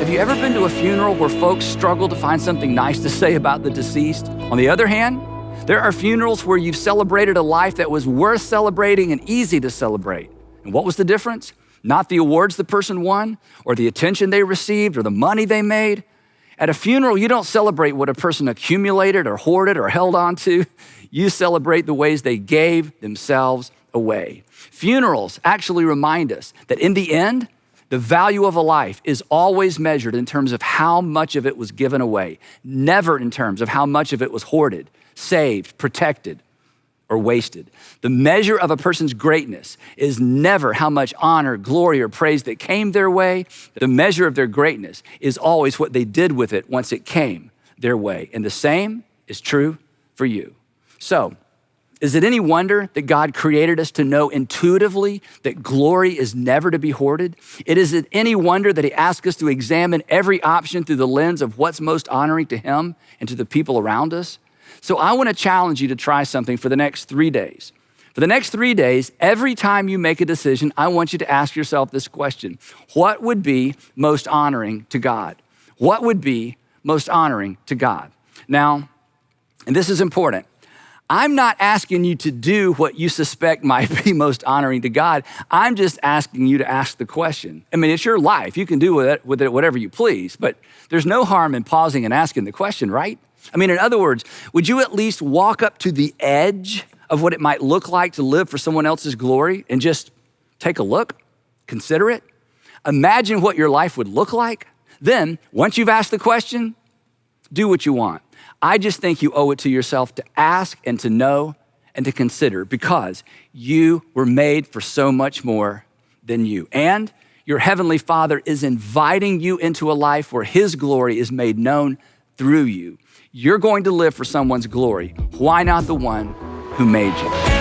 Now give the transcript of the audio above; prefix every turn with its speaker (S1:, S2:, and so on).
S1: Have you ever been to a funeral where folks struggle to find something nice to say about the deceased? On the other hand, there are funerals where you've celebrated a life that was worth celebrating and easy to celebrate. And what was the difference? Not the awards the person won, or the attention they received, or the money they made. At a funeral, you don't celebrate what a person accumulated or hoarded or held on to. You celebrate the ways they gave themselves away. Funerals actually remind us that in the end, the value of a life is always measured in terms of how much of it was given away, never in terms of how much of it was hoarded, saved, protected, or wasted. The measure of a person's greatness is never how much honor, glory, or praise that came their way. The measure of their greatness is always what they did with it once it came their way. And the same is true for you. So, is it any wonder that God created us to know intuitively that glory is never to be hoarded? Is it any wonder that he asks us to examine every option through the lens of what's most honoring to him and to the people around us? So I want to challenge you to try something for the next 3 days. For the next 3 days, every time you make a decision, I want you to ask yourself this question: what would be most honoring to God? What would be most honoring to God? Now, and this is important, I'm not asking you to do what you suspect might be most honoring to God. I'm just asking you to ask the question. I mean, it's your life. You can do with it whatever you please, but there's no harm in pausing and asking the question, right? I mean, in other words, would you at least walk up to the edge of what it might look like to live for someone else's glory and just take a look, consider it, imagine what your life would look like? Then, once you've asked the question, do what you want. I just think you owe it to yourself to ask and to know and to consider, because you were made for so much more than you. And your heavenly Father is inviting you into a life where his glory is made known through you. You're going to live for someone's glory. Why not the one who made you?